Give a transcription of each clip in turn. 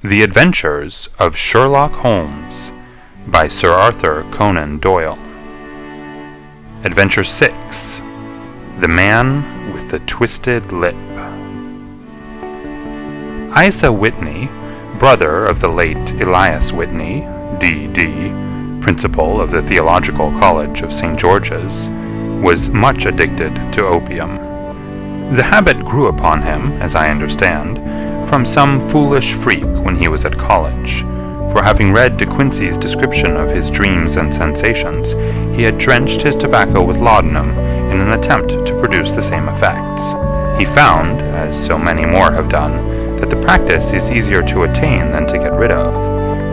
The Adventures of Sherlock Holmes by Sir Arthur Conan Doyle. Adventure 6. The Man with the Twisted Lip. Isa Whitney, brother of the late Elias Whitney, D.D., principal of the Theological College of St. George's, was much addicted to opium. The habit grew upon him, as I understand, from some foolish freak when he was at college, for having read De Quincey's description of his dreams and sensations, he had drenched his tobacco with laudanum in an attempt to produce the same effects. He found, as so many more have done, that the practice is easier to attain than to get rid of,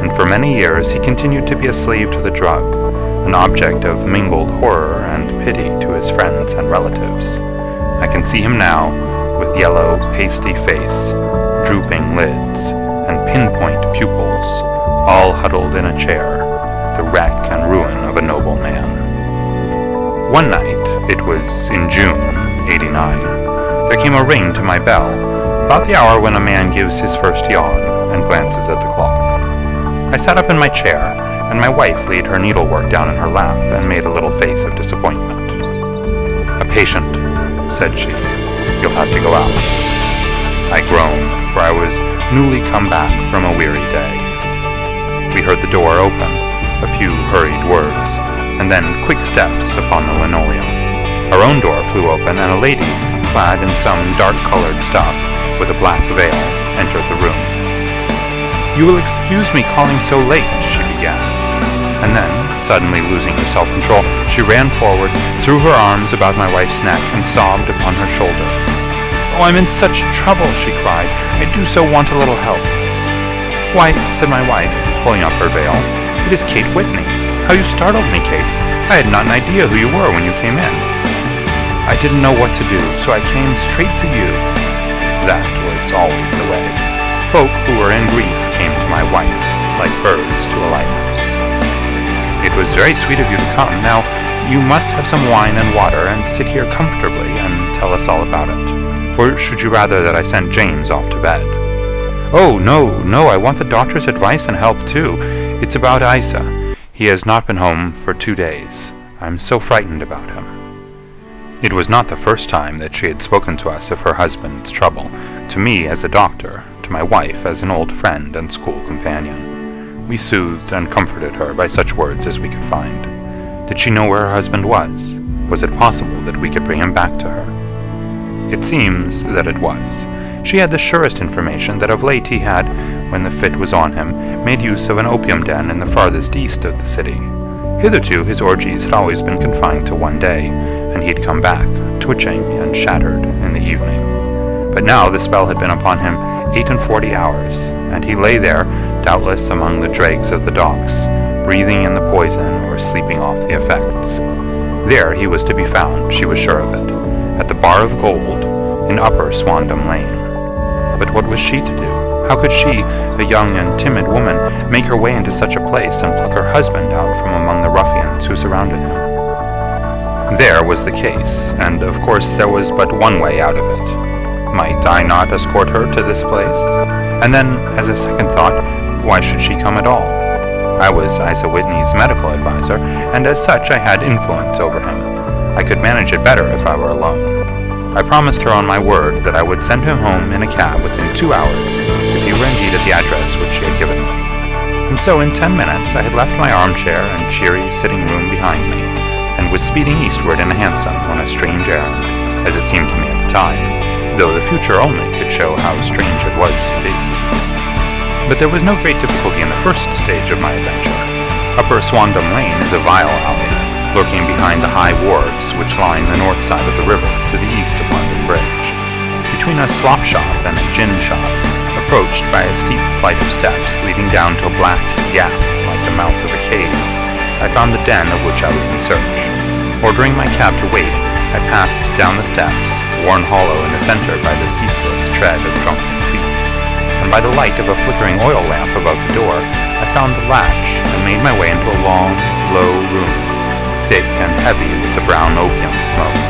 and for many years he continued to be a slave to the drug, an object of mingled horror and pity to his friends and relatives. I can see him now, with yellow, pasty face, drooping lids, and pinpoint pupils, all huddled in a chair, the wreck and ruin of a noble man. One night, it was in June, '89, there came a ring to my bell, about the hour when a man gives his first yawn and glances at the clock. I sat up in my chair, and my wife laid her needlework down in her lap and made a little face of disappointment. "A patient," said she. "You'll have to go out." I groaned, for I was newly come back from a weary day. We heard the door open, a few hurried words, and then quick steps upon the linoleum. Our own door flew open, and a lady, clad in some dark-colored stuff, with a black veil, entered the room. "You will excuse me calling so late," she began, and then, suddenly losing her self-control, she ran forward, threw her arms about my wife's neck, and sobbed upon her shoulder. "Oh, I'm in such trouble," she cried. "I do so want a little help." "Why," said my wife, pulling up her veil, "it is Kate Whitney. How you startled me, Kate. I had not an idea who you were when you came in." "I didn't know what to do, so I came straight to you." That was always the way. Folk who were in grief came to my wife, like birds to a lighthouse. "It was very sweet of you to come. Now, you must have some wine and water and sit here comfortably and tell us all about it. Or should you rather that I sent James off to bed?" "Oh, no, I want the doctor's advice and help, too. It's about Isa. He has not been home for 2 days. I'm so frightened about him." It was not the first time that she had spoken to us of her husband's trouble, to me as a doctor, to my wife as an old friend and school companion. We soothed and comforted her by such words as we could find. Did she know where her husband was? Was it possible that we could bring him back to her? It seems that it was. She had the surest information that of late he had, when the fit was on him, made use of an opium den in the farthest east of the city. Hitherto his orgies had always been confined to one day, and he had come back, twitching and shattered, in the evening. But now the spell had been upon him 48 hours, and he lay there, doubtless among the dregs of the docks, breathing in the poison or sleeping off the effects. There he was to be found, she was sure of it, at the Bar of Gold, in Upper Swandam Lane. But what was she to do? How could she, a young and timid woman, make her way into such a place and pluck her husband out from among the ruffians who surrounded him? There was the case, and of course there was but one way out of it. Might I not escort her to this place? And then, as a second thought, why should she come at all? I was Isa Whitney's medical advisor, and as such I had influence over him. I could manage it better if I were alone. I promised her on my word that I would send him home in a cab within 2 hours, if he were indeed at the address which she had given me. And so in 10 minutes I had left my armchair and cheery sitting room behind me, and was speeding eastward in a hansom on a strange errand, as it seemed to me at the time, though the future only could show how strange it was to be. But there was no great difficulty in the first stage of my adventure. Upper Swandam Lane is a vile alley, lurking behind the high wharves which line the north side of the river to the east of London Bridge. Between a slop shop and a gin shop, approached by a steep flight of steps leading down to a black gap like the mouth of a cave, I found the den of which I was in search. Ordering my cab to wait, I passed down the steps, worn hollow in the center by the ceaseless tread of drunken feet, and by the light of a flickering oil lamp above the door, I found the latch and made my way into a long, low room, thick and heavy with the brown opium smoke,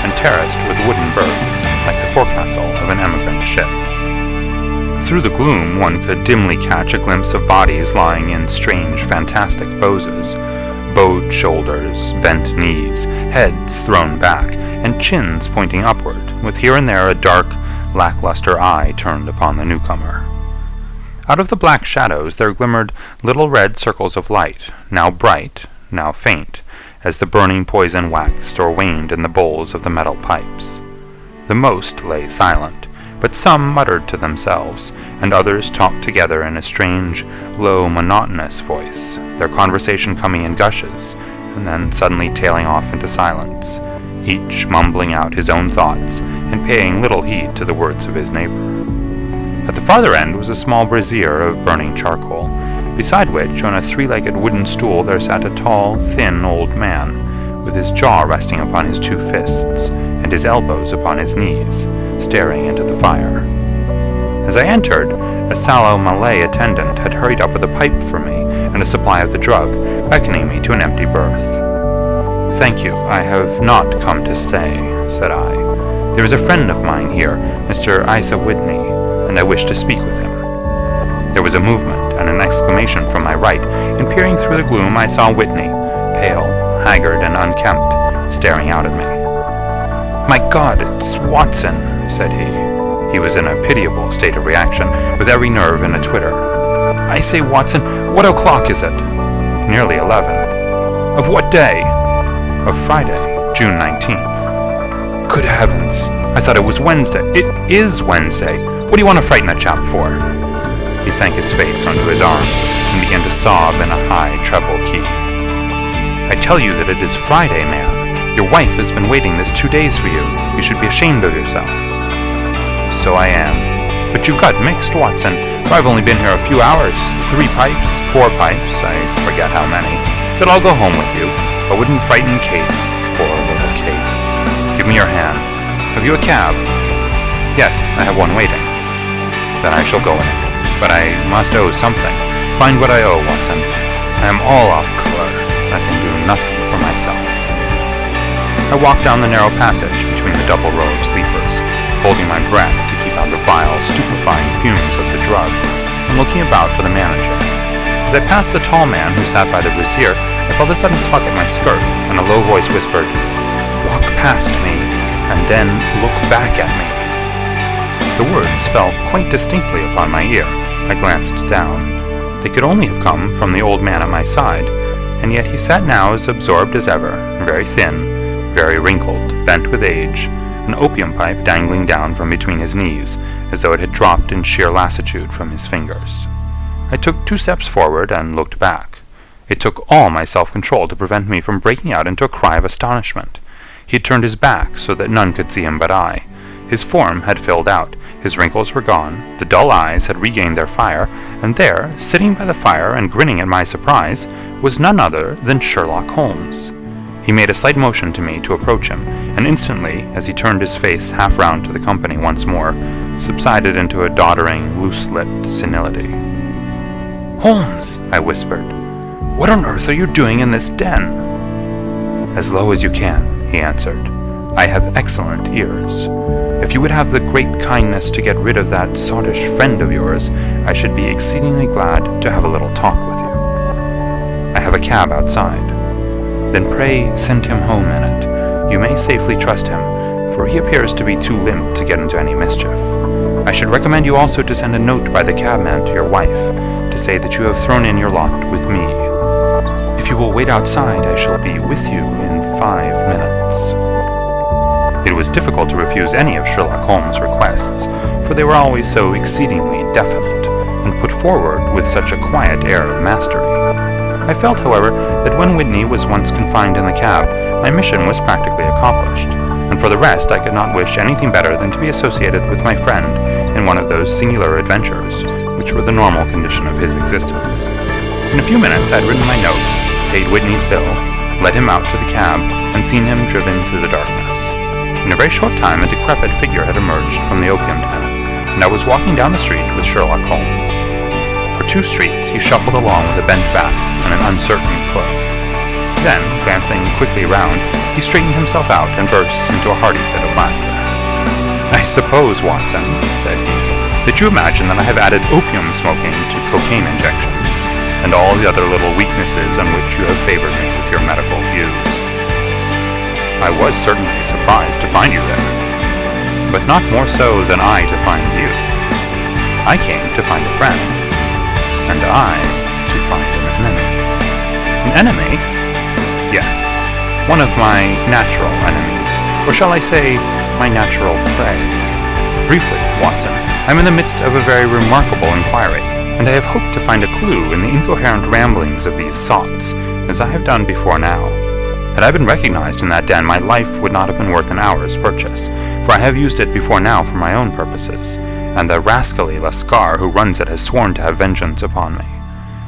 and terraced with wooden berths, like the forecastle of an emigrant ship. Through the gloom, one could dimly catch a glimpse of bodies lying in strange, fantastic poses. Bowed shoulders, bent knees, heads thrown back, and chins pointing upward, with here and there a dark, lackluster eye turned upon the newcomer. Out of the black shadows there glimmered little red circles of light, now bright, now faint, as the burning poison waxed or waned in the bowls of the metal pipes. The most lay silent, but some muttered to themselves, and others talked together in a strange, low, monotonous voice, their conversation coming in gushes, and then suddenly tailing off into silence, each mumbling out his own thoughts and paying little heed to the words of his neighbor. At the farther end was a small brazier of burning charcoal, beside which, on a three-legged wooden stool, there sat a tall, thin old man, with his jaw resting upon his two fists, and his elbows upon his knees, staring into the fire. As I entered, a sallow Malay attendant had hurried up with a pipe for me and a supply of the drug, beckoning me to an empty berth. "Thank you, I have not come to stay," said I. "There is a friend of mine here, Mr. Isa Whitney, and I wish to speak with him." There was a movement and an exclamation from my right, and peering through the gloom I saw Whitney, pale, haggard, and unkempt, staring out at me. "My God, it's Watson," said he. He was in a pitiable state of reaction, with every nerve in a twitter. "I say, Watson, what o'clock is it?" "Nearly 11. "Of what day?" "Of Friday, June 19th. "Good heavens! I thought it was Wednesday." "It is Wednesday. What do you want to frighten a chap for?" He sank his face onto his arms and began to sob in a high treble key. "I tell you that it is Friday, man. Your wife has been waiting this 2 days for you. You should be ashamed of yourself." "So I am. But you've got mixed, Watson, for I've only been here a few hours. 3 pipes, 4 pipes, I forget how many. But I'll go home with you. I wouldn't frighten Kate. Poor little Kate. Give me your hand. Have you a cab?" "Yes, I have one waiting." "Then I shall go in it. But I must owe something. Find what I owe, Watson. I am all off color. I can do nothing for myself." I walked down the narrow passage between the double row of sleepers, holding my breath to keep out the vile, stupefying fumes of the drug, and looking about for the manager. As I passed the tall man who sat by the brazier, I felt a sudden pluck at my skirt, and a low voice whispered, "Walk past me, and then look back at me." The words fell quite distinctly upon my ear. I glanced down. They could only have come from the old man at my side, and yet he sat now as absorbed as ever, very thin, very wrinkled, bent with age, an opium pipe dangling down from between his knees, as though it had dropped in sheer lassitude from his fingers. I took 2 steps forward and looked back. It took all my self-control to prevent me from breaking out into a cry of astonishment. He had turned his back so that none could see him but I. His form had filled out, his wrinkles were gone, the dull eyes had regained their fire, and there, sitting by the fire and grinning at my surprise, was none other than Sherlock Holmes. He made a slight motion to me to approach him, and instantly, as he turned his face half round to the company once more, subsided into a doddering, loose-lipped senility. "Holmes," I whispered, "what on earth are you doing in this den?" "As low as you can," he answered. "I have excellent ears. If you would have the great kindness to get rid of that sottish friend of yours, I should be exceedingly glad to have a little talk with you. I have a cab outside. Then pray send him home in it. You may safely trust him, for he appears to be too limp to get into any mischief. I should recommend you also to send a note by the cabman to your wife, to say that you have thrown in your lot with me. If you will wait outside, I shall be with you in 5 minutes." It was difficult to refuse any of Sherlock Holmes' requests, for they were always so exceedingly definite, and put forward with such a quiet air of mastery. I felt, however, that when Whitney was once confined in the cab, my mission was practically accomplished, and for the rest I could not wish anything better than to be associated with my friend in one of those singular adventures, which were the normal condition of his existence. In a few minutes I had written my note, paid Whitney's bill, led him out to the cab, and seen him driven through the darkness. In a very short time a decrepit figure had emerged from the opium den, and I was walking down the street with Sherlock Holmes. For 2 streets he shuffled along with a bent back and an uncertain foot. Then, glancing quickly round, he straightened himself out and burst into a hearty fit of laughter. "I suppose, Watson," said he, Did you imagine that I have added opium smoking to cocaine injections, and all the other little weaknesses on which you have favored me with your medical views? I was certainly surprised to find you there, but not more so than I to find you. I came to find a friend, and I to find an enemy. An enemy? Yes, one of my natural enemies, or shall I say, my natural prey. Briefly, Watson, I'm in the midst of a very remarkable inquiry, and I have hoped to find a clue in the incoherent ramblings of these sots, as I have done before now. Had I been recognized in that den, my life would not have been worth an hour's purchase, for I have used it before now for my own purposes, and the rascally Lascar who runs it has sworn to have vengeance upon me.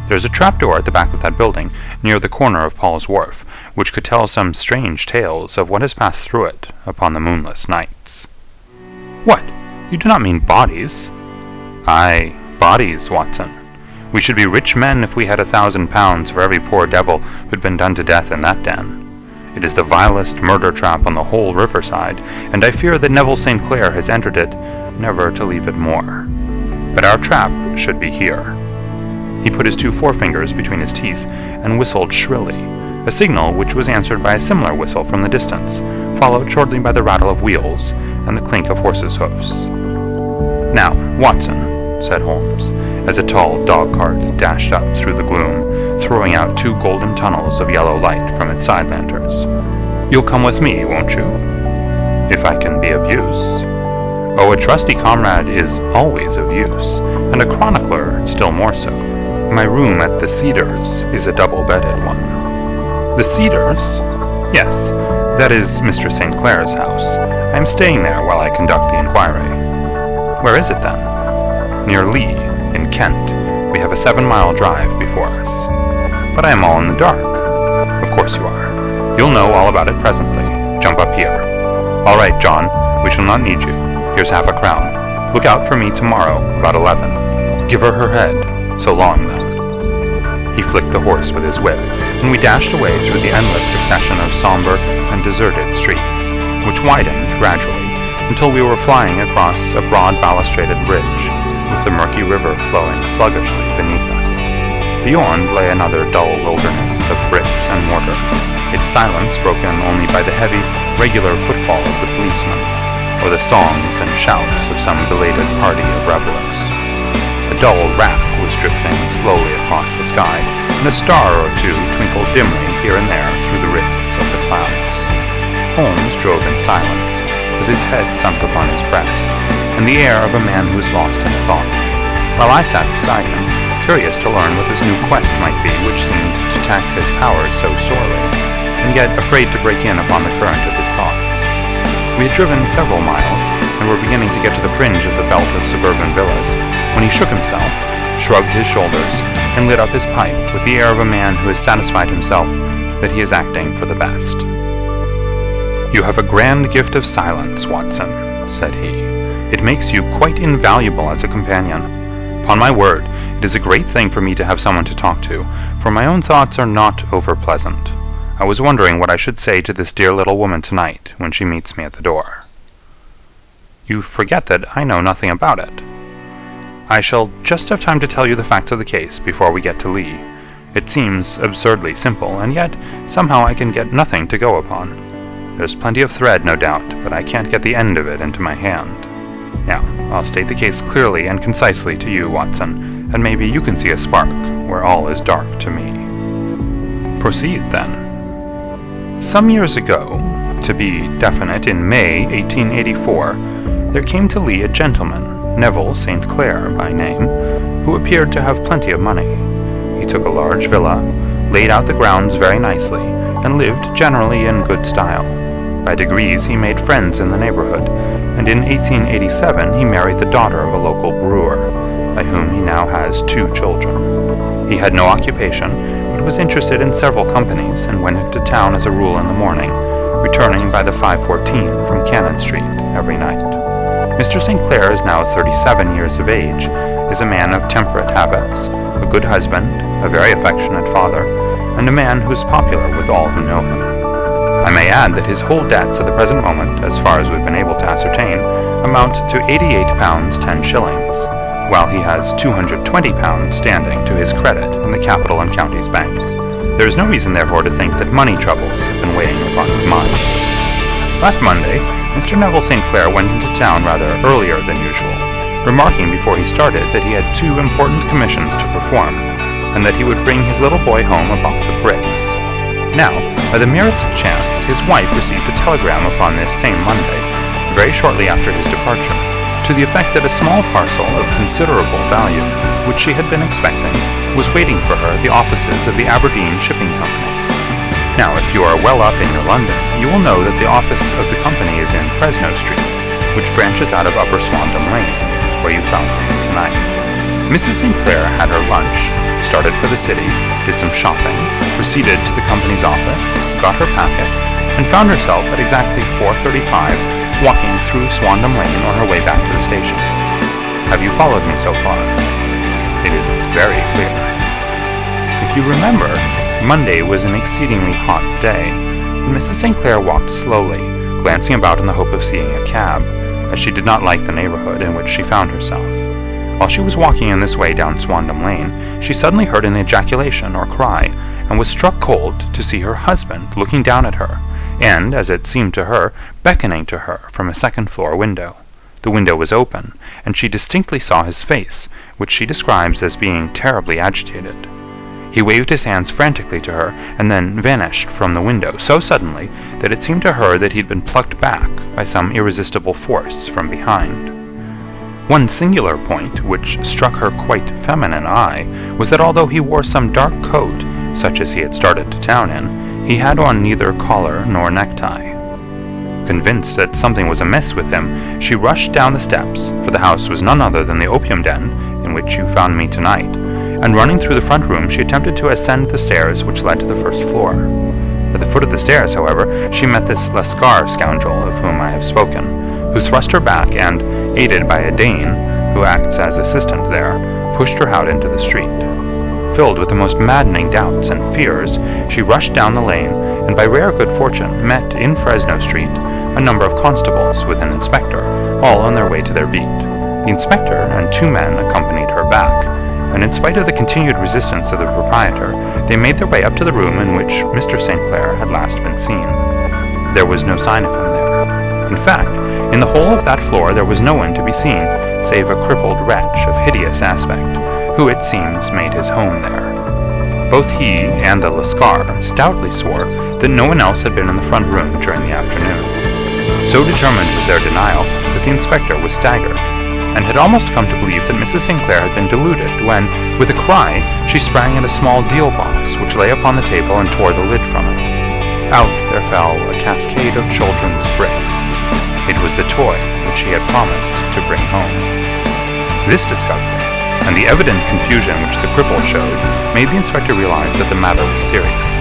There is a trapdoor at the back of that building, near the corner of Paul's Wharf, which could tell some strange tales of what has passed through it upon the moonless nights. What? You do not mean bodies? Aye, bodies, Watson. We should be rich men if we had £1,000 for every poor devil who had been done to death in that den. It is the vilest murder trap on the whole riverside, and I fear that Neville St. Clair has entered it, never to leave it more. But our trap should be here. He put his 2 forefingers between his teeth and whistled shrilly, a signal which was answered by a similar whistle from the distance, followed shortly by the rattle of wheels and the clink of horses' hoofs. Now, Watson, said Holmes, as a tall dog-cart dashed up through the gloom, throwing out 2 golden tunnels of yellow light from its side lanterns. You'll come with me, won't you? If I can be of use. Oh, a trusty comrade is always of use, and a chronicler still more so. My room at the Cedars is a double-bedded one. The Cedars? Yes, that is Mr. St. Clair's house. I am staying there while I conduct the inquiry. Where is it, then? Near Lee, in Kent. We have a 7-mile drive before us. But I am all in the dark. Of course you are. You'll know all about it presently. Jump up here. All right, John, we shall not need you. Here's half a crown. Look out for me tomorrow, about 11. Give her her head. So long, then. He flicked the horse with his whip, and we dashed away through the endless succession of somber and deserted streets, which widened gradually, until we were flying across a broad balustraded bridge, with the murky river flowing sluggishly beneath us. Beyond lay another dull wilderness of bricks and mortar, its silence broken only by the heavy, regular footfall of the policeman, or the songs and shouts of some belated party of revelers. A dull wrack was drifting slowly across the sky, and a star or 2 twinkled dimly here and there through the rifts of the clouds. Holmes drove in silence, with his head sunk upon his breast, and the air of a man who is lost in thought, while I sat beside him, curious to learn what this new quest might be which seemed to tax his powers so sorely, and yet afraid to break in upon the current of his thoughts. We had driven several miles, and were beginning to get to the fringe of the belt of suburban villas, when he shook himself, shrugged his shoulders, and lit up his pipe with the air of a man who has satisfied himself that he is acting for the best. You have a grand gift of silence, Watson, said he. It makes you quite invaluable as a companion. Upon my word, it is a great thing for me to have someone to talk to, for my own thoughts are not over-pleasant. I was wondering what I should say to this dear little woman tonight when she meets me at the door. You forget that I know nothing about it. I shall just have time to tell you the facts of the case before we get to Lee. It seems absurdly simple, and yet somehow I can get nothing to go upon. There's plenty of thread, no doubt, but I can't get the end of it into my hand. Now, I'll state the case clearly and concisely to you, Watson, and maybe you can see a spark where all is dark to me. Proceed, then. Some years ago, to be definite in May 1884, there came to Lee a gentleman, Neville St. Clair by name, who appeared to have plenty of money. He took a large villa, laid out the grounds very nicely, and lived generally in good style. By degrees he made friends in the neighborhood, and in 1887 he married the daughter of a local brewer, by whom he now has 2 children. He had no occupation, but was interested in several companies, and went into town as a rule in the morning, returning by the 5:14 from Cannon Street every night. Mr. St. Clair is now 37 years of age, is a man of temperate habits, a good husband, a very affectionate father, and a man who is popular with all who know him. I may add that his whole debts at the present moment, as far as we've been able to ascertain, amount to £88 10 shillings, while he has £220 standing to his credit in the Capital and Counties Bank. There is no reason, therefore, to think that money troubles have been weighing upon his mind. Last Monday, Mr. Neville St. Clair went into town rather earlier than usual, remarking before he started that he had 2 important commissions to perform, and that he would bring his little boy home a box of bricks. Now, by the merest chance, his wife received a telegram upon this same Monday, very shortly after his departure, to the effect that a small parcel of considerable value, which she had been expecting, was waiting for her at the offices of the Aberdeen Shipping Company. Now, if you are well up in your London, you will know that the office of the company is in Fresno Street, which branches out of Upper Swandam Lane, where you found me tonight. Mrs. St. Clair had her lunch, started for the city, did some shopping, proceeded to the company's office, got her packet, and found herself at exactly 4:35 walking through Swandam Lane on her way back to the station. Have you followed me so far? It is very clear. If you remember, Monday was an exceedingly hot day, and Mrs. St. Clair walked slowly, glancing about in the hope of seeing a cab, as she did not like the neighborhood in which she found herself. While she was walking in this way down Swandam Lane, she suddenly heard an ejaculation or cry, and was struck cold to see her husband looking down at her, and, as it seemed to her, beckoning to her from a second-floor window. The window was open, and she distinctly saw his face, which she describes as being terribly agitated. He waved his hands frantically to her, and then vanished from the window so suddenly that it seemed to her that he had been plucked back by some irresistible force from behind. One singular point, which struck her quite feminine eye, was that although he wore some dark coat, such as he had started to town in, he had on neither collar nor necktie. Convinced that something was amiss with him, she rushed down the steps, for the house was none other than the opium den in which you found me tonight, and running through the front room, she attempted to ascend the stairs which led to the first floor. At the foot of the stairs, however, she met this Lascar scoundrel of whom I have spoken, who thrust her back and, aided by a Dane, who acts as assistant there, pushed her out into the street. Filled with the most maddening doubts and fears, she rushed down the lane, and by rare good fortune met in Fresno Street a number of constables with an inspector, all on their way to their beat. The inspector and 2 men accompanied her back, and in spite of the continued resistance of the proprietor, they made their way up to the room in which Mr. St. Clair had last been seen. There was no sign of him there. In fact, in the whole of that floor there was no one to be seen, save a crippled wretch of hideous aspect, who it seems made his home there. Both he and the Lascar stoutly swore that no one else had been in the front room during the afternoon. So determined was their denial that the inspector was staggered, and had almost come to believe that Mrs. St. Clair had been deluded when, with a cry, she sprang at a small deal box which lay upon the table and tore the lid from it. Out there fell a cascade of children's bricks. It was the toy which she had promised to bring home. This discovery, and the evident confusion which the cripple showed, made the inspector realize that the matter was serious.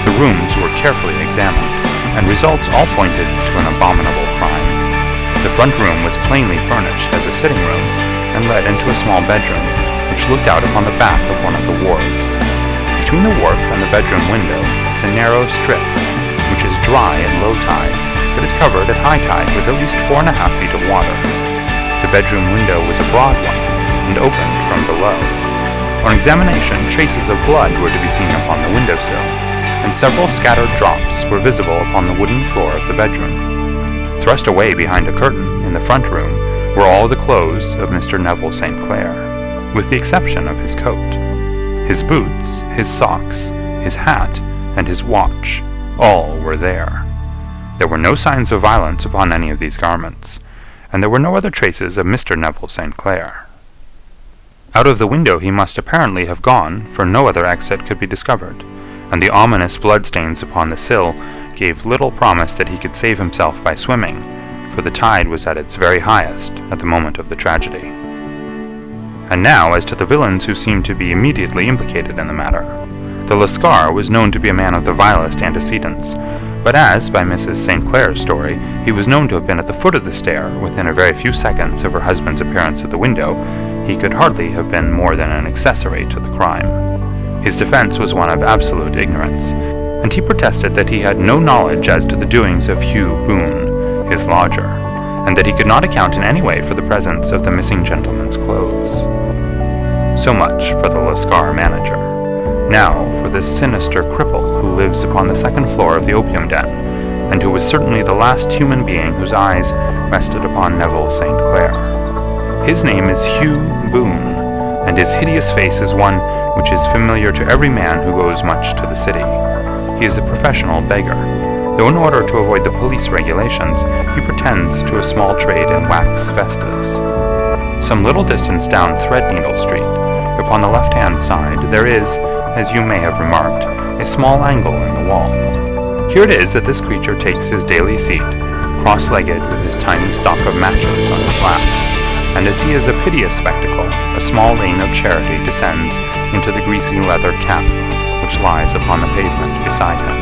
The rooms were carefully examined, and results all pointed to an abominable crime. The front room was plainly furnished as a sitting room, and led into a small bedroom, which looked out upon the back of one of the wharves. Between the wharf and the bedroom window is a narrow strip, which is dry at low tide, but is covered at high tide with at least 4.5 feet of water. The bedroom window was a broad one, and opened from below. On examination, traces of blood were to be seen upon the windowsill, and several scattered drops were visible upon the wooden floor of the bedroom. Thrust away behind a curtain in the front room were all the clothes of Mr. Neville St. Clair, with the exception of his coat. His boots, his socks, his hat, and his watch, all were there. There were no signs of violence upon any of these garments, and there were no other traces of Mr. Neville St. Clair. Out of the window he must apparently have gone, for no other exit could be discovered, and the ominous bloodstains upon the sill gave little promise that he could save himself by swimming, for the tide was at its very highest at the moment of the tragedy. And now as to the villains who seemed to be immediately implicated in the matter. The Lascar was known to be a man of the vilest antecedents, but as, by Mrs. St. Clair's story, he was known to have been at the foot of the stair within a very few seconds of her husband's appearance at the window, he could hardly have been more than an accessory to the crime. His defense was one of absolute ignorance, and he protested that he had no knowledge as to the doings of Hugh Boone, his lodger, and that he could not account in any way for the presence of the missing gentleman's clothes. So much for the Lascar manager. Now for this sinister cripple who lives upon the second floor of the opium den, and who was certainly the last human being whose eyes rested upon Neville St. Clair. His name is Hugh Boone, and his hideous face is one which is familiar to every man who goes much to the city. He is a professional beggar, though in order to avoid the police regulations, he pretends to a small trade in wax vestas. Some little distance down Threadneedle Street, upon the left-hand side, there is, as you may have remarked, a small angle in the wall. Here it is that this creature takes his daily seat, cross-legged with his tiny stock of matches on his lap, and as he is a piteous spectacle, a small lane of charity descends into the greasy leather cap which lies upon the pavement beside him.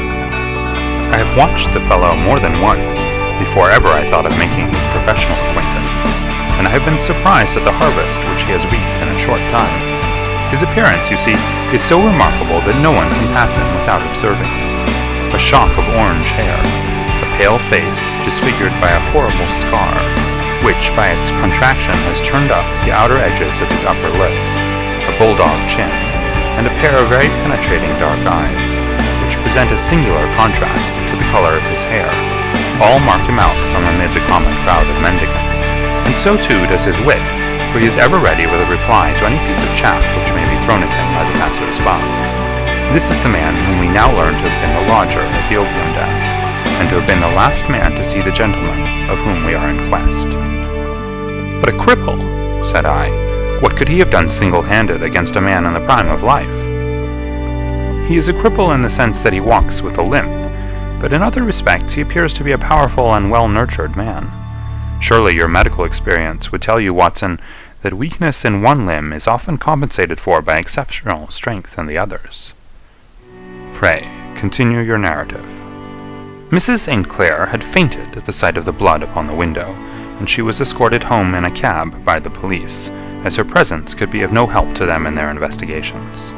I have watched the fellow more than once before ever I thought of making his professional acquaintance, and I have been surprised at the harvest which he has reaped in a short time. His appearance, you see, is so remarkable that no one can pass him without observing it. A shock of orange hair, a pale face disfigured by a horrible scar, which by its contraction has turned up the outer edges of his upper lip, a bulldog chin, and a pair of very penetrating dark eyes, which present a singular contrast to the color of his hair, all mark him out from amid the common crowd of mendicants, and so too does his wit, for he is ever ready with a reply to any piece of chaff which may be thrown at him by the passers-by. This is the man whom we now learn to have been the lodger at the opium den, and to have been the last man to see the gentleman of whom we are in quest. But a cripple, said I, what could he have done single-handed against a man in the prime of life? He is a cripple in the sense that he walks with a limp, but in other respects he appears to be a powerful and well-nurtured man. Surely your medical experience would tell you, Watson, that weakness in one limb is often compensated for by exceptional strength in the others. Pray, continue your narrative. Mrs. St. Clair had fainted at the sight of the blood upon the window, and she was escorted home in a cab by the police, as her presence could be of no help to them in their investigations.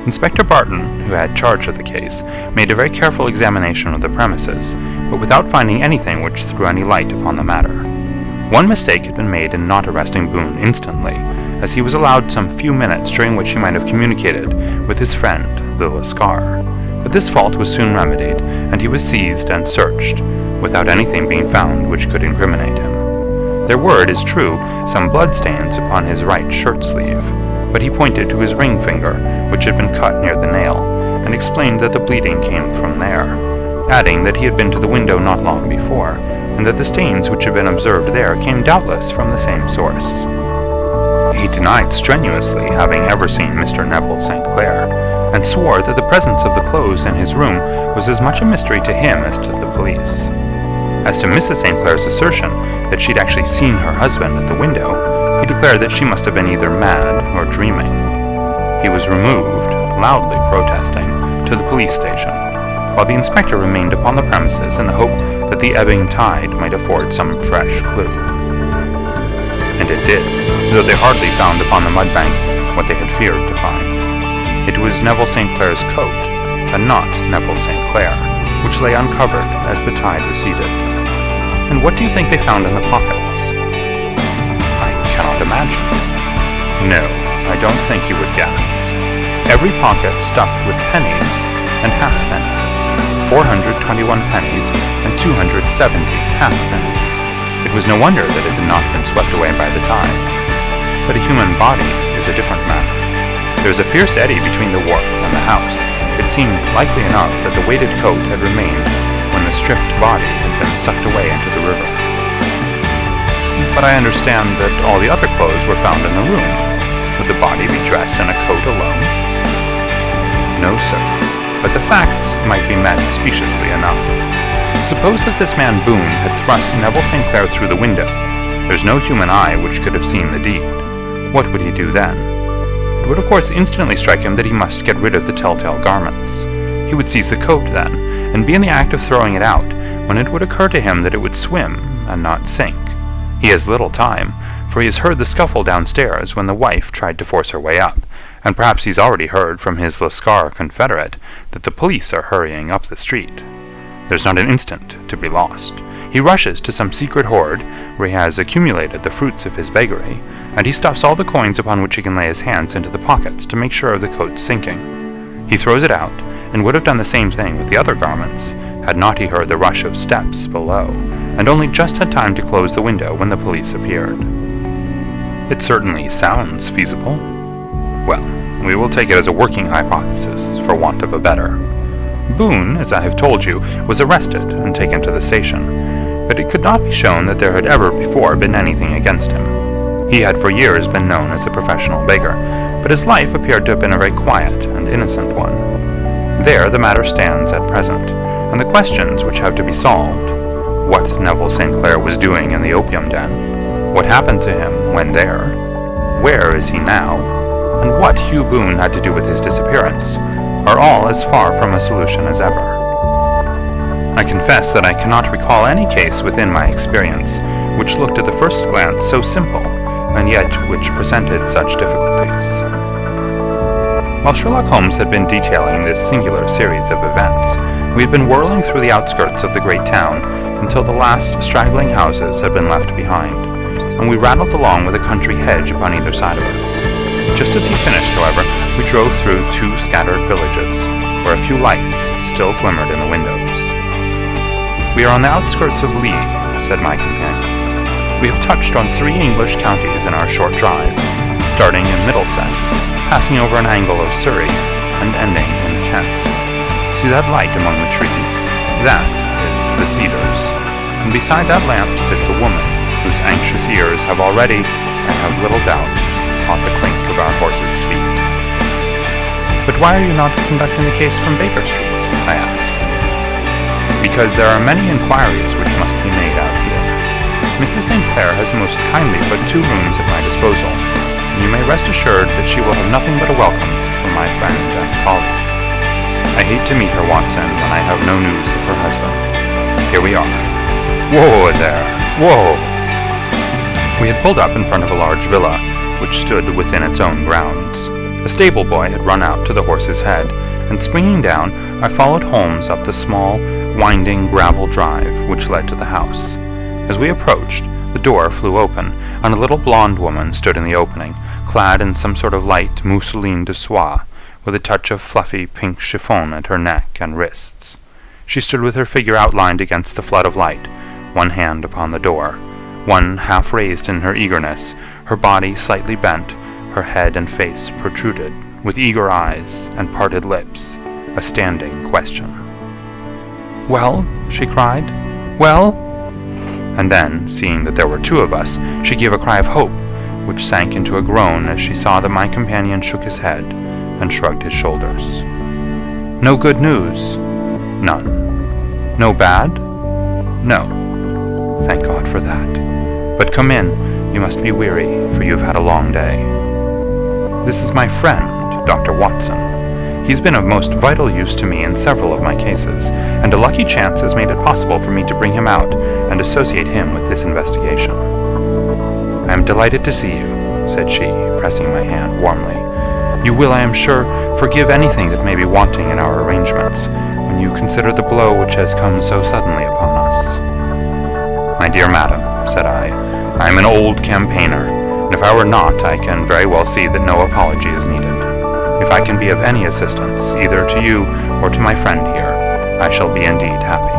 Inspector Barton, who had charge of the case, made a very careful examination of the premises, but without finding anything which threw any light upon the matter. One mistake had been made in not arresting Boone instantly, as he was allowed some few minutes during which he might have communicated with his friend, the Lascar. But this fault was soon remedied, and he was seized and searched, without anything being found which could incriminate him. There were, it is true, some bloodstains upon his right shirt-sleeve, but he pointed to his ring finger, which had been cut near the nail, and explained that the bleeding came from there, adding that he had been to the window not long before, and that the stains which had been observed there came doubtless from the same source. He denied strenuously having ever seen Mr. Neville St. Clair, and swore that the presence of the clothes in his room was as much a mystery to him as to the police. As to Mrs. St. Clair's assertion that she'd actually seen her husband at the window, he declared that she must have been either mad or dreaming. He was removed, loudly protesting, to the police station, while the inspector remained upon the premises in the hope that the ebbing tide might afford some fresh clue. And it did, though they hardly found upon the mudbank what they had feared to find. It was Neville St. Clair's coat, and not Neville St. Clair, which lay uncovered as the tide receded. And what do you think they found in the pockets? I cannot imagine. No, I don't think you would guess. Every pocket stuffed with pennies and halfpennies, 421 pennies and 270 halfpennies. It was no wonder that it had not been swept away by the tide. But a human body is a different matter. There was a fierce eddy between the wharf and the house. It seemed likely enough that the weighted coat had remained when the stripped body had been sucked away into the river. But I understand that all the other clothes were found in the room. Would the body be dressed in a coat alone? No, sir, but the facts might be met speciously enough. Suppose that this man Boone had thrust Neville St. Clair through the window. There's no human eye which could have seen the deed. What would he do then? It would of course instantly strike him that he must get rid of the telltale garments. He would seize the coat then, and be in the act of throwing it out, when it would occur to him that it would swim and not sink. He has little time, for he has heard the scuffle downstairs when the wife tried to force her way up, and perhaps he's already heard from his Lascar confederate that the police are hurrying up the street. There's not an instant to be lost. He rushes to some secret hoard where he has accumulated the fruits of his beggary, and he stuffs all the coins upon which he can lay his hands into the pockets to make sure of the coat's sinking. He throws it out, and would have done the same thing with the other garments, had not he heard the rush of steps below, and only just had time to close the window when the police appeared. It certainly sounds feasible. Well, we will take it as a working hypothesis, for want of a better. Boone, as I have told you, was arrested and taken to the station, but it could not be shown that there had ever before been anything against him. He had for years been known as a professional beggar, but his life appeared to have been a very quiet and innocent one. There the matter stands at present, and the questions which have to be solved: what Neville St. Clair was doing in the opium den, what happened to him when there, where is he now, and what Hugh Boone had to do with his disappearance, are all as far from a solution as ever. I confess that I cannot recall any case within my experience which looked at the first glance so simple, and yet which presented such difficulties. While Sherlock Holmes had been detailing this singular series of events, we had been whirling through the outskirts of the great town until the last straggling houses had been left behind, and we rattled along with a country hedge upon either side of us. Just as he finished, however, we drove through 2 scattered villages, where a few lights still glimmered in the windows. "We are on the outskirts of Lee," said my companion. "We have touched on 3 English counties in our short drive, starting in Middlesex, passing over an angle of Surrey, and ending in Kent. See that light among the trees? That is the Cedars, and beside that lamp sits a woman whose anxious ears have already, I have little doubt, caught the clink of our horses' feet." "But why are you not conducting the case from Baker Street?" I asked. "Because there are many inquiries which must be made out here. Mrs. St. Clair has most kindly put 2 rooms at my disposal, and you may rest assured that she will have nothing but a welcome from my friend and colleague. I hate to meet her, Watson, when I have no news of her husband. Here we are. Whoa there! Whoa!" We had pulled up in front of a large villa, which stood within its own grounds. A stable boy had run out to the horse's head, and springing down, I followed Holmes up the small, winding gravel drive which led to the house. As we approached, the door flew open, and a little blonde woman stood in the opening, clad in some sort of light mousseline de soie, with a touch of fluffy pink chiffon at her neck and wrists. She stood with her figure outlined against the flood of light, one hand upon the door, one half raised in her eagerness, her body slightly bent, her head and face protruded, with eager eyes and parted lips, a standing question. "Well?" she cried. "Well?" And then, seeing that there were 2 of us, she gave a cry of hope, which sank into a groan as she saw that my companion shook his head and shrugged his shoulders. "No good news?" "None." "No bad?" "No." "Thank God for that. But come in, you must be weary, for you have had a long day. This is my friend, Dr. Watson. He has been of most vital use to me in several of my cases, and a lucky chance has made it possible for me to bring him out and associate him with this investigation." "I am delighted to see you," said she, pressing my hand warmly. "You will, I am sure, forgive anything that may be wanting in our arrangements, when you consider the blow which has come so suddenly upon us." "My dear madam," said I am an old campaigner, and if I were not, I can very well see that no apology is needed. If I can be of any assistance, either to you or to my friend here, I shall be indeed happy."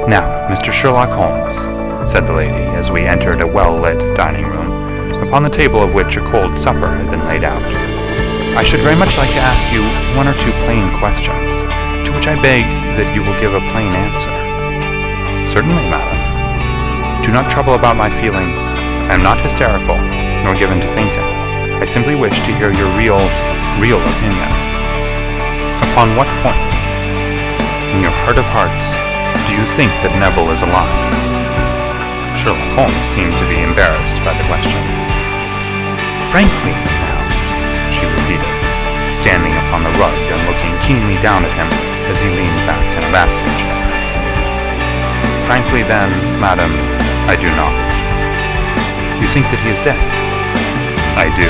"Now, Mr. Sherlock Holmes," said the lady as we entered a well-lit dining room, upon the table of which a cold supper had been laid out, "I should very much like to ask you 1 or 2 plain questions, to which I beg that you will give a plain answer." "Certainly, madam." "Do not trouble about my feelings. I am not hysterical, nor given to fainting. I simply wish to hear your real opinion." "Upon what point? In your heart of hearts, do you think that Neville is alive?" Sherlock Holmes seemed to be embarrassed by the question. "Frankly, now," she repeated, standing upon the rug and looking keenly down at him as he leaned back in a basket chair. "Frankly, then, madam, I do not." "You think that he is dead?" "I do."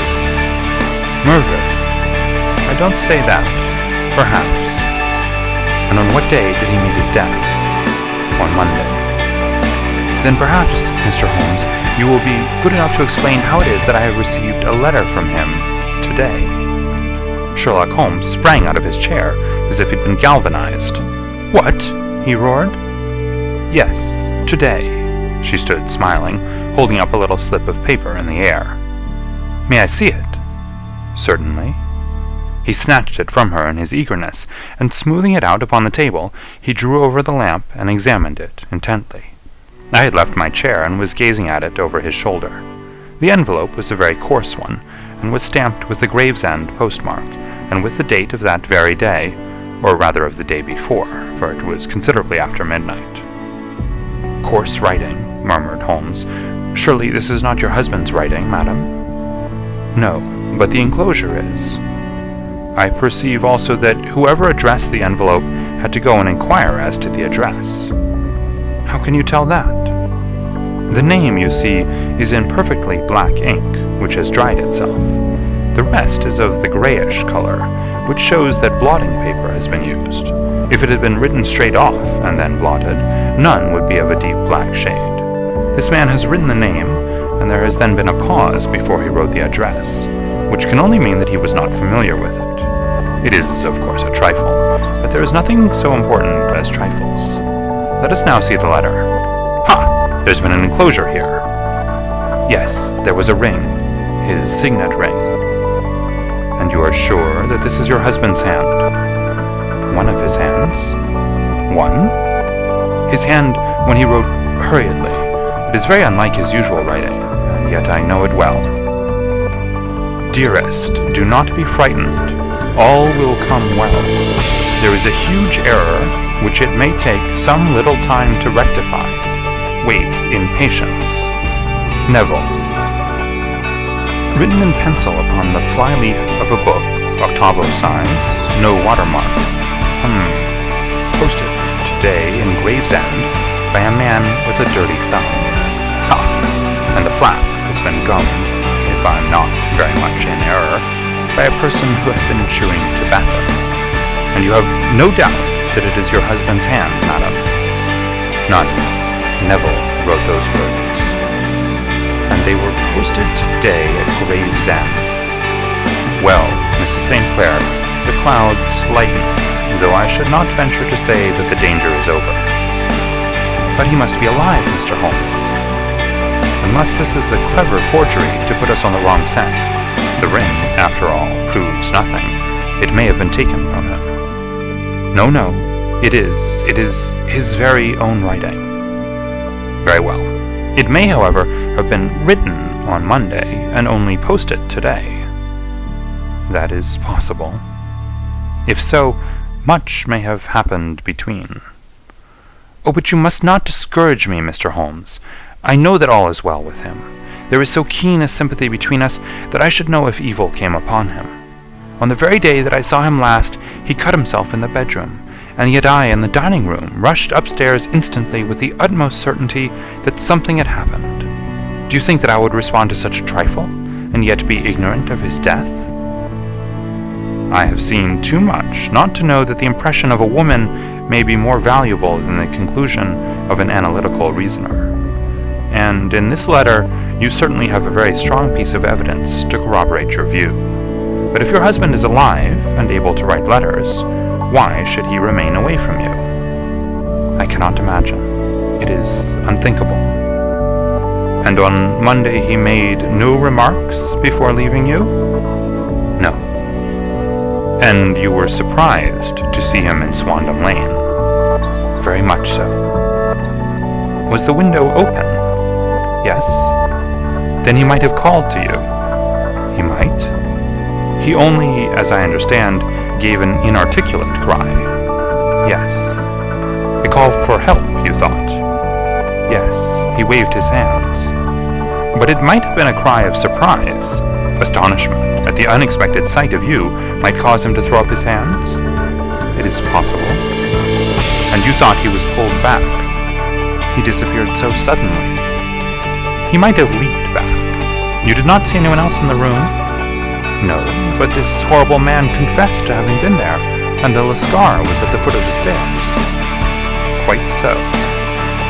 "Murdered?" "I don't say that. Perhaps." And on what day did he meet his death? On Monday. Then perhaps, Mr. Holmes, you will be good enough to explain how it is that I have received a letter from him today. Sherlock Holmes sprang out of his chair as if he'd been galvanized. What? He roared. Yes, today. She stood smiling, holding up a little slip of paper in the air. May I see it? Certainly. He snatched it from her in his eagerness, and smoothing it out upon the table, he drew over the lamp and examined it intently. I had left my chair and was gazing at it over his shoulder. The envelope was a very coarse one, and was stamped with the Gravesend postmark, and with the date of that very day, or rather of the day before, for it was considerably after midnight. Coarse writing, murmured Holmes. Surely this is not your husband's writing, madam? No, but the enclosure is. I perceive also that whoever addressed the envelope had to go and inquire as to the address. How can you tell that? The name, you see, is in perfectly black ink, which has dried itself. The rest is of the grayish color, which shows that blotting paper has been used. If it had been written straight off and then blotted, none would be of a deep black shade. This man has written the name, and there has then been a pause before he wrote the address, which can only mean that he was not familiar with it. It is, of course, a trifle, but there is nothing so important as trifles. Let us now see the letter. Ha! There's been an enclosure here. Yes, there was a ring, his signet ring. And you are sure that this is your husband's hand? One of his hands? One? His hand when he wrote hurriedly. It is very unlike his usual writing, and yet I know it well. Dearest, do not be frightened. All will come well. There is a huge error which it may take some little time to rectify. Wait in patience. Neville. Written in pencil upon the flyleaf of a book, octavo size, no watermark. Posted today in Gravesend by a man with a dirty thumb. And the flap has been gummed, if I'm not very much in error, by a person who hath been chewing tobacco. And you have no doubt that it is your husband's hand, madam. None. Neville wrote those words. And they were posted today at Gravesend. Well, Mrs. St. Clair, the clouds lighten, though I should not venture to say that the danger is over. But he must be alive, Mr. Holmes. Unless this is a clever forgery to put us on the wrong scent. The ring, after all, proves nothing. It may have been taken from him. No, it is his very own writing. Very well. It may, however, have been written on Monday and only posted today. That is possible. If so, much may have happened between. Oh, but you must not discourage me, Mr. Holmes. I know that all is well with him. There is so keen a sympathy between us that I should know if evil came upon him. On the very day that I saw him last, he cut himself in the bedroom, and yet I, in the dining room, rushed upstairs instantly with the utmost certainty that something had happened. Do you think that I would respond to such a trifle, and yet be ignorant of his death? I have seen too much not to know that the impression of a woman may be more valuable than the conclusion of an analytical reasoner. And in this letter, you certainly have a very strong piece of evidence to corroborate your view. But if your husband is alive and able to write letters, why should he remain away from you? I cannot imagine. It is unthinkable. And on Monday he made no remarks before leaving you? No. And you were surprised to see him in Swandam Lane? Very much so. Was the window open? Yes. Then he might have called to you. He might. He only, as I understand, gave an inarticulate cry. Yes. A call for help, you thought? Yes. He waved his hands. But it might have been a cry of surprise. Astonishment at the unexpected sight of you might cause him to throw up his hands? It is possible. And you thought he was pulled back. He disappeared so suddenly. He might have leaped back. You did not see anyone else in the room? No, but this horrible man confessed to having been there, And the Lascar was at the foot of the stairs. Quite so.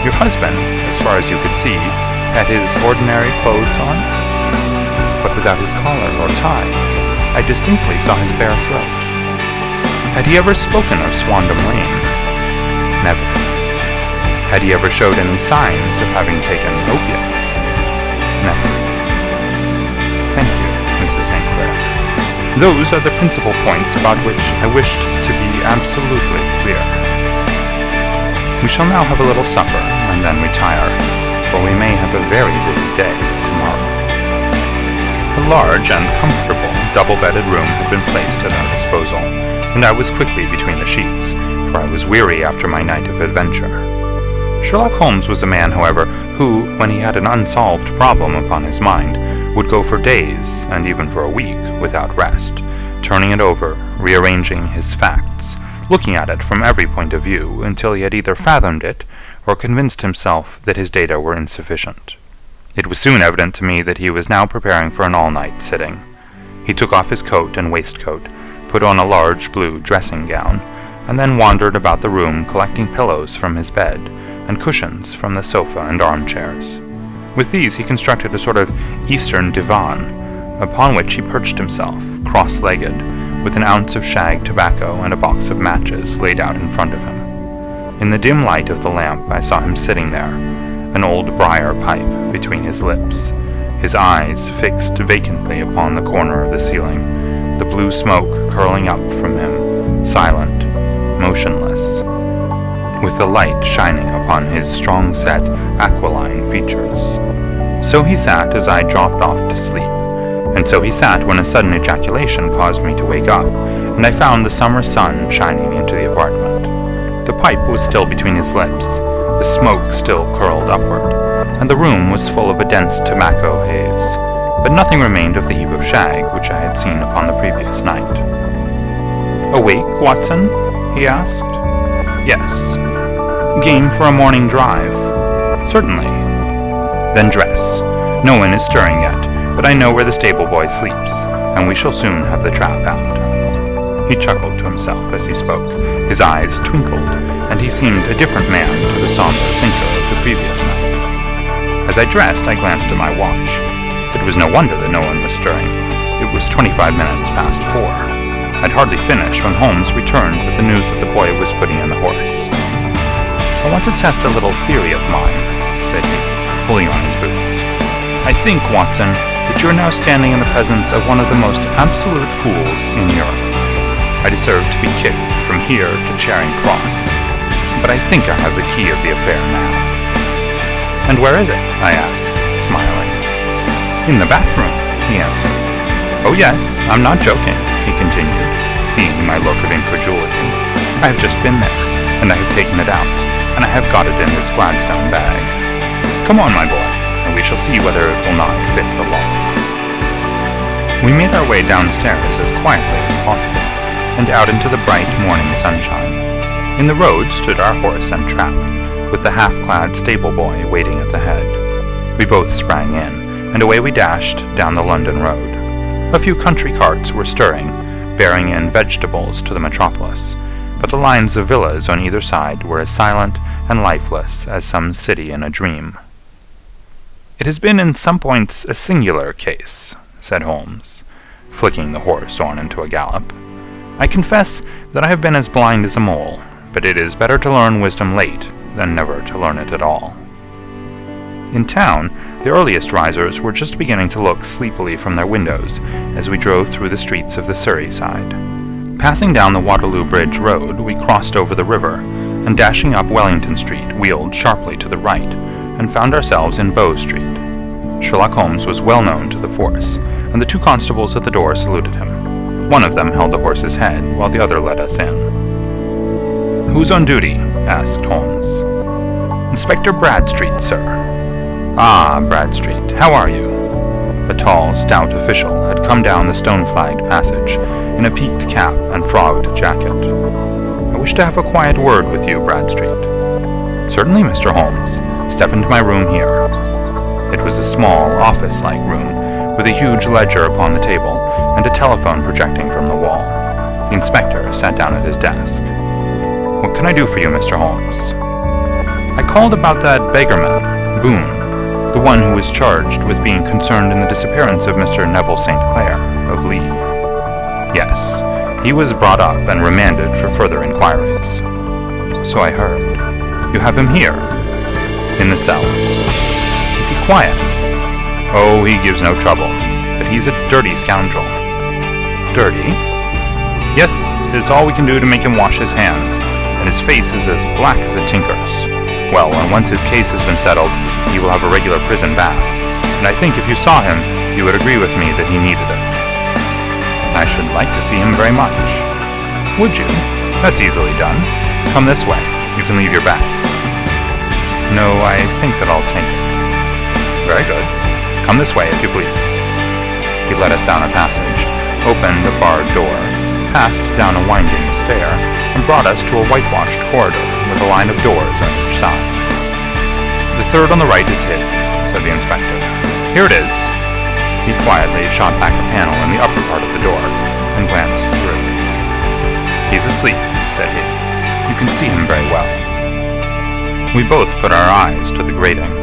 Your husband, as far as you could see, had his ordinary clothes on, but without his collar or tie. I distinctly saw his bare throat. Had he ever spoken of Swandam Lane? Never. Had he ever showed any signs of having taken opium? Never. Thank you, Mrs. St. Clair. Those are the principal points about which I wished to be absolutely clear. We shall now have a little supper, and then retire, for we may have a very busy day tomorrow. A large and comfortable double-bedded room had been placed at our disposal, and I was quickly between the sheets, for I was weary after my night of adventure. Sherlock Holmes was a man, however, who, when he had an unsolved problem upon his mind, would go for days, and even for a week, without rest, turning it over, rearranging his facts, looking at it from every point of view, until he had either fathomed it, or convinced himself that his data were insufficient. It was soon evident to me that he was now preparing for an all-night sitting. He took off his coat and waistcoat, put on a large blue dressing-gown, and then wandered about the room collecting pillows from his bed, and cushions from the sofa and armchairs. With these he constructed a sort of Eastern divan, upon which he perched himself, cross-legged, with an ounce of shag tobacco and a box of matches laid out in front of him. In the dim light of the lamp I saw him sitting there, an old briar pipe between his lips, his eyes fixed vacantly upon the corner of the ceiling, the blue smoke curling up from him, silent, motionless, with the light shining upon his strong-set, aquiline features. So he sat as I dropped off to sleep, and so he sat when a sudden ejaculation caused me to wake up, and I found the summer sun shining into the apartment. The pipe was still between his lips, the smoke still curled upward, and the room was full of a dense tobacco haze, but nothing remained of the heap of shag which I had seen upon the previous night. "Awake, Watson?" he asked. "Yes." "Game for a morning drive?" "Certainly." "Then dress. No one is stirring yet, but I know where the stable boy sleeps, and we shall soon have the trap out." He chuckled to himself as he spoke. His eyes twinkled, and he seemed a different man to the somber thinker of the previous night. As I dressed, I glanced at my watch. It was no wonder that no one was stirring. It was 25 minutes past 4. I'd hardly finished when Holmes returned with the news that the boy was putting in the horse. "I want to test a little theory of mine," said he, pulling on his boots. "I think, Watson, that you are now standing in the presence of one of the most absolute fools in Europe. I deserve to be kicked from here to Charing Cross, but I think I have the key of the affair now." "And where is it?" I asked, smiling. "In the bathroom," he answered. "Oh yes, I'm not joking," he continued, seeing my look of incredulity. "I have just been there, and I have taken it out, and I have got it in this Gladstone bag. Come on, my boy, and we shall see whether it will not fit the lock." We made our way downstairs as quietly as possible, and out into the bright morning sunshine. In the road stood our horse and trap, with the half-clad stable boy waiting at the head. We both sprang in, and away we dashed down the London road. A few country carts were stirring, bearing in vegetables to the metropolis, but the lines of villas on either side were as silent and lifeless as some city in a dream. "It has been in some points a singular case," said Holmes, flicking the horse on into a gallop. "I confess that I have been as blind as a mole, but it is better to learn wisdom late than never to learn it at all." In town, the earliest risers were just beginning to look sleepily from their windows as we drove through the streets of the Surrey side. Passing down the Waterloo Bridge Road, we crossed over the river, and dashing up Wellington Street, wheeled sharply to the right, and found ourselves in Bow Street. Sherlock Holmes was well known to the force, and the two constables at the door saluted him. One of them held the horse's head, while the other led us in. "Who's on duty?" asked Holmes. "Inspector Bradstreet, sir." "Ah, Bradstreet, how are you?" A tall, stout official had come down the stone-flagged passage, in a peaked cap and frogged jacket. "I wish to have a quiet word with you, Bradstreet." "Certainly, Mr. Holmes. Step into my room here." It was a small, office-like room, with a huge ledger upon the table, and a telephone projecting from the wall. The inspector sat down at his desk. "What can I do for you, Mr. Holmes?" "I called about that beggarman, Boone, the one who was charged with being concerned in the disappearance of Mr. Neville St. Clair, of Lee." "Yes, he was brought up and remanded for further inquiries." "So I heard. You have him here?" "In the cells." "Is he quiet?" "Oh, he gives no trouble, but he's a dirty scoundrel." "Dirty?" "Yes, it is all we can do to make him wash his hands, and his face is as black as a tinker's. Well, and once his case has been settled, he will have a regular prison bath, and I think if you saw him, you would agree with me that he needed it." "I should like to see him very much." "Would you? That's easily done. Come this way. You can leave your bag." "No, I think that I'll take it." "Very good. Come this way, if you please." He led us down a passage, opened a barred door, passed down a winding stair, and brought us to a whitewashed corridor with a line of doors on each side. "The third on the right is his," said the inspector. "Here it is." He quietly shot back a panel in the upper part of the door and glanced through. "He's asleep," said he. "You can see him very well." We both put our eyes to the grating.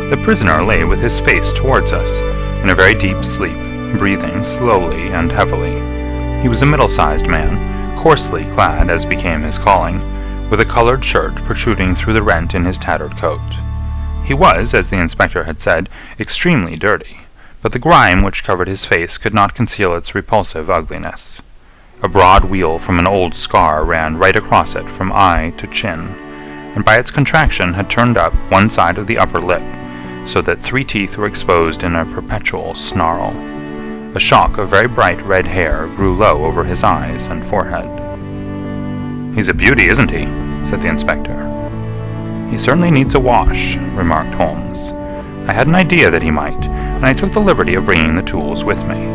The prisoner lay with his face towards us, in a very deep sleep, breathing slowly and heavily. He was a middle-sized man, coarsely clad as became his calling, with a colored shirt protruding through the rent in his tattered coat. He was, as the inspector had said, extremely dirty, but the grime which covered his face could not conceal its repulsive ugliness. A broad weal from an old scar ran right across it from eye to chin, and by its contraction had turned up one side of the upper lip, so that 3 teeth were exposed in a perpetual snarl. A shock of very bright red hair grew low over his eyes and forehead. "He's a beauty, isn't he?" said the inspector. "He certainly needs a wash," remarked Holmes. "I had an idea that he might, and I took the liberty of bringing the tools with me."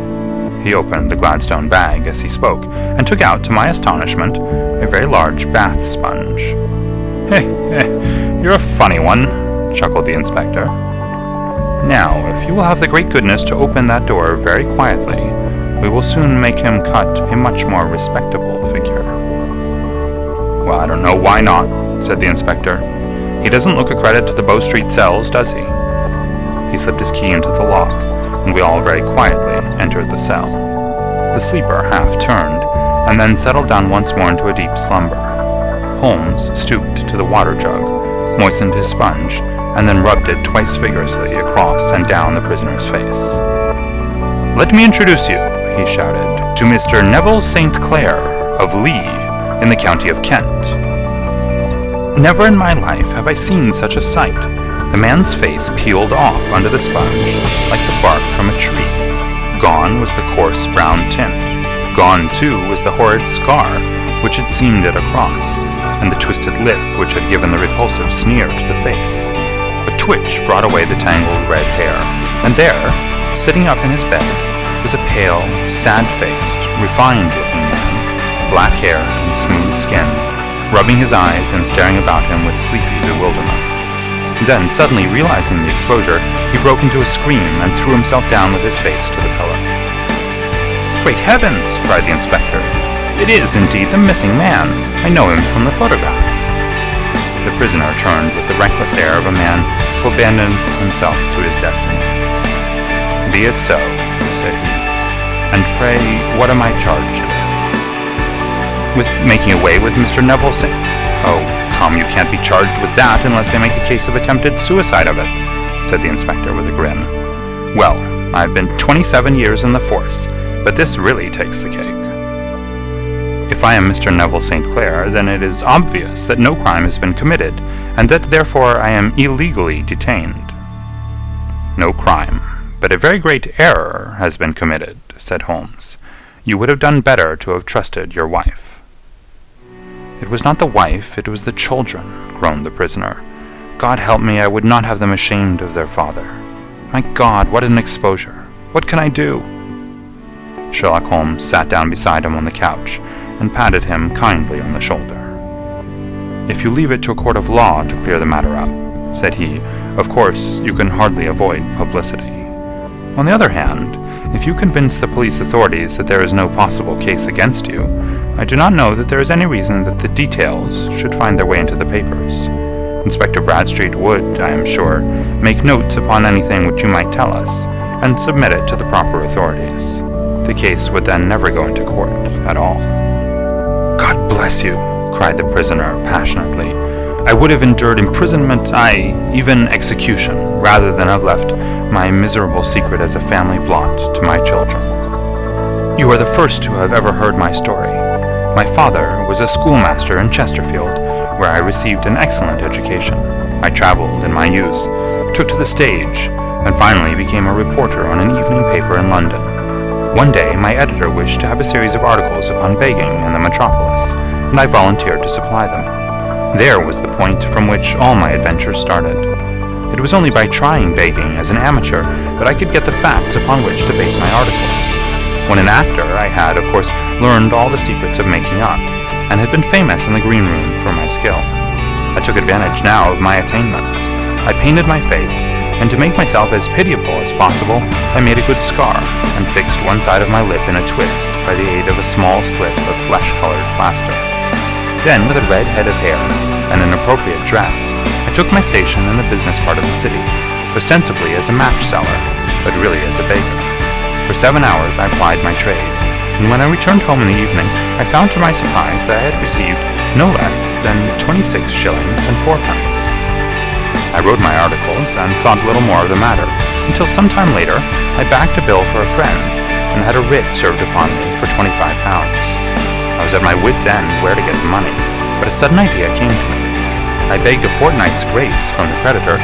He opened the Gladstone bag as he spoke, and took out, to my astonishment, a very large bath sponge. You're a funny one," chuckled the inspector. "Now, if you will have the great goodness to open that door very quietly, we will soon make him cut a much more respectable figure." "Well, I don't know why not," said the inspector. "He doesn't look a credit to the Bow Street cells, does he?" He slipped his key into the lock, and we all very quietly entered the cell. The sleeper half turned, and then settled down once more into a deep slumber. Holmes stooped to the water jug, moistened his sponge, and then rubbed it twice vigorously across and down the prisoner's face. "Let me introduce you," he shouted, "to Mr. Neville St. Clair, of Lee, in the county of Kent." Never in my life have I seen such a sight. The man's face peeled off under the sponge like the bark from a tree. Gone was the coarse brown tint. Gone, too, was the horrid scar which had seamed it across, and the twisted lip which had given the repulsive sneer to the face. A twitch brought away the tangled red hair, and there, sitting up in his bed, was a pale, sad-faced, refined-looking man, black hair and smooth skin, rubbing his eyes and staring about him with sleepy bewilderment. Then, suddenly realizing the exposure, he broke into a scream and threw himself down with his face to the pillow. "Great heavens!" cried the inspector. "It is, indeed, the missing man. I know him from the photograph." The prisoner turned with the reckless air of a man who abandons himself to his destiny. "Be it so," said he. "And pray, what am I charged with?" "With making away with Mr. Neville St. "Oh, come, you can't be charged with that unless they make a case of attempted suicide of it," said the inspector with a grin. "Well, I've been 27 years in the force, but this really takes the cake. If I am Mr. Neville St. Clair, then it is obvious that no crime has been committed, and that therefore I am illegally detained." "No crime, but a very great error has been committed," said Holmes. "You would have done better to have trusted your wife." "It was not the wife, it was the children," groaned the prisoner. "God help me, I would not have them ashamed of their father. My God, what an exposure! What can I do?" Sherlock Holmes sat down beside him on the couch and patted him kindly on the shoulder. "If you leave it to a court of law to clear the matter up," said he, "of course you can hardly avoid publicity. On the other hand, if you convince the police authorities that there is no possible case against you, I do not know that there is any reason that the details should find their way into the papers. Inspector Bradstreet would, I am sure, make notes upon anything which you might tell us, and submit it to the proper authorities. The case would then never go into court at all." "God bless you," cried the prisoner passionately. "I would have endured imprisonment, aye, even execution, rather than have left my miserable secret as a family blot to my children. You are the first who have ever heard my story. My father was a schoolmaster in Chesterfield, where I received an excellent education. I traveled in my youth, took to the stage, and finally became a reporter on an evening paper in London. One day my editor wished to have a series of articles upon begging in the metropolis, and I volunteered to supply them. There was the point from which all my adventures started. It was only by trying begging as an amateur that I could get the facts upon which to base my articles. When an actor, I had, of course, learned all the secrets of making up, and had been famous in the green room for my skill. I took advantage now of my attainments. I painted my face, and to make myself as pitiable as possible, I made a good scar, and fixed one side of my lip in a twist by the aid of a small slip of flesh-colored plaster. Then, with a red head of hair, and an appropriate dress, I took my station in the business part of the city, ostensibly as a match seller, but really as a baker. For 7 hours I plied my trade, and when I returned home in the evening, I found to my surprise that I had received no less than 26 shillings and 4 pence. I wrote my articles, and thought little more of the matter, until some time later I backed a bill for a friend, and had a writ served upon me for £25. I was at my wit's end where to get the money, but a sudden idea came to me. I begged a fortnight's grace from the creditor,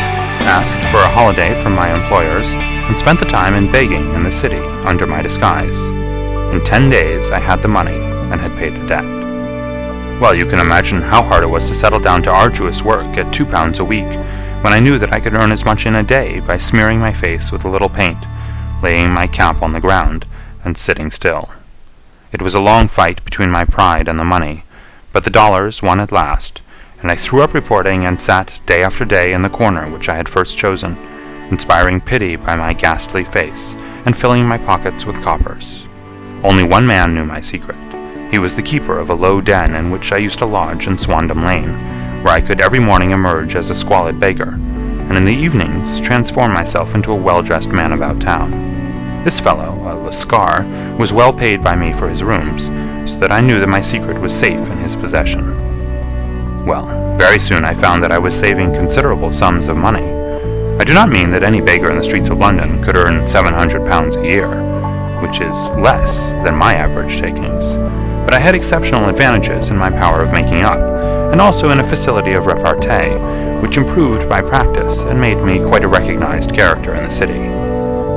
asked for a holiday from my employers, and spent the time in begging in the city under my disguise. In 10 days I had the money, and had paid the debt. Well, you can imagine how hard it was to settle down to arduous work at £2 a week, when I knew that I could earn as much in a day by smearing my face with a little paint, laying my cap on the ground, and sitting still. It was a long fight between my pride and the money, but the dollars won at last, and I threw up reporting and sat day after day in the corner which I had first chosen, inspiring pity by my ghastly face, and filling my pockets with coppers. Only one man knew my secret. He was the keeper of a low den in which I used to lodge in Swandam Lane, where I could every morning emerge as a squalid beggar, and in the evenings transform myself into a well-dressed man about town. This fellow, a Lascar, was well paid by me for his rooms, so that I knew that my secret was safe in his possession. Well, very soon I found that I was saving considerable sums of money. I do not mean that any beggar in the streets of London could earn £700 a year, which is less than my average takings, but I had exceptional advantages in my power of making up, and also in a facility of repartee, which improved by practice and made me quite a recognized character in the city.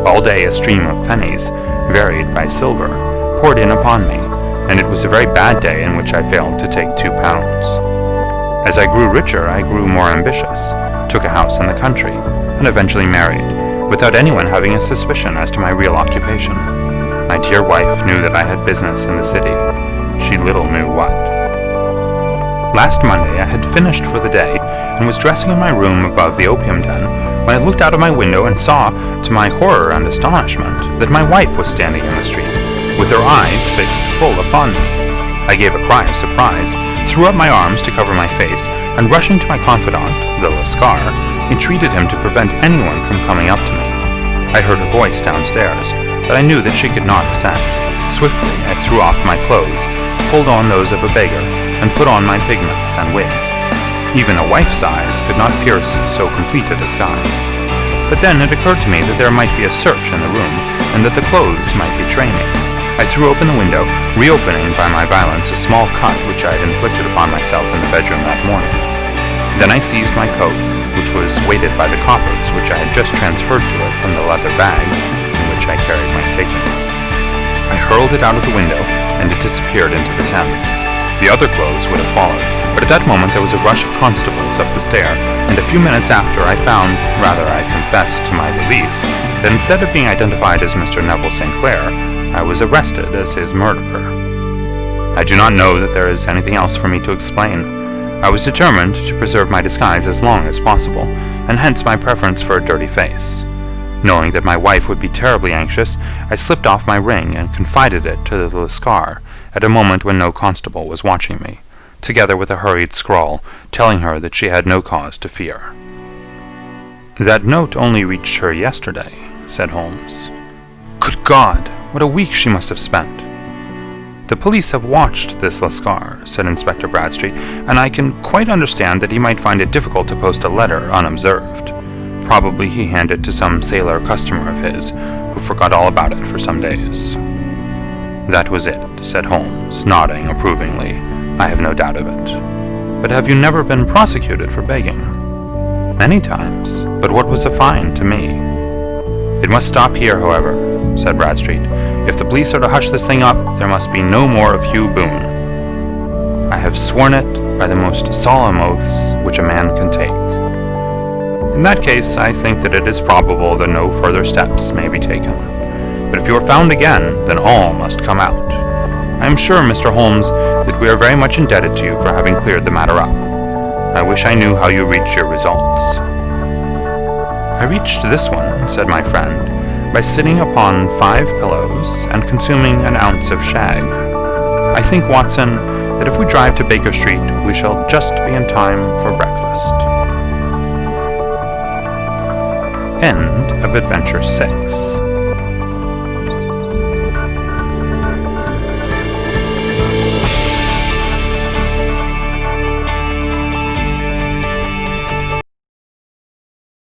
All day a stream of pennies, varied by silver, poured in upon me, and it was a very bad day in which I failed to take £2. As I grew richer, I grew more ambitious, took a house in the country, and eventually married, without anyone having a suspicion as to my real occupation. My dear wife knew that I had business in the city. She little knew what. Last Monday I had finished for the day, and was dressing in my room above the opium den, when I looked out of my window and saw, to my horror and astonishment, that my wife was standing in the street, with her eyes fixed full upon me. I gave a cry of surprise, threw up my arms to cover my face, and rushing to my confidant, the Lascar, entreated him to prevent anyone from coming up to me. I heard her voice downstairs, but I knew that she could not assent. Swiftly I threw off my clothes, pulled on those of a beggar, and put on my pigments and wig. Even a wife's eyes could not pierce so complete a disguise. But then it occurred to me that there might be a search in the room, and that the clothes might betray me. I threw open the window, reopening by my violence a small cut which I had inflicted upon myself in the bedroom that morning. Then I seized my coat, which was weighted by the coppers which I had just transferred to it from the leather bag in which I carried my takings. I hurled it out of the window, and it disappeared into the Thames. The other clothes would have followed, but at that moment there was a rush of constables up the stair, and a few minutes after I found, rather I confess to my relief, that instead of being identified as Mr. Neville St. Clair, I was arrested as his murderer. I do not know that there is anything else for me to explain. I was determined to preserve my disguise as long as possible, and hence my preference for a dirty face. Knowing that my wife would be terribly anxious, I slipped off my ring and confided it to the Lascar at a moment when no constable was watching me, together with a hurried scrawl telling her that she had no cause to fear. "That note only reached her yesterday," said Holmes. "Good God! What a week she must have spent!" "The police have watched this Lascar," said Inspector Bradstreet, "and I can quite understand that he might find it difficult to post a letter unobserved. Probably he handed it to some sailor customer of his, who forgot all about it for some days." "That was it," said Holmes, nodding approvingly. "I have no doubt of it. But have you never been prosecuted for begging?" "Many times, but what was a fine to me?" "It must stop here, however," said Bradstreet. "If the police are to hush this thing up, there must be no more of Hugh Boone. I have sworn it by the most solemn oaths which a man can take. In that case, I think that it is probable that no further steps may be taken. But if you are found again, then all must come out. I am sure, Mr. Holmes, that we are very much indebted to you for having cleared the matter up. I wish I knew how you reached your results." "I reached this one," said my friend, "by sitting upon 5 pillows and consuming an ounce of shag. I think, Watson, that if we drive to Baker Street, we shall just be in time for breakfast." End of Adventure 6.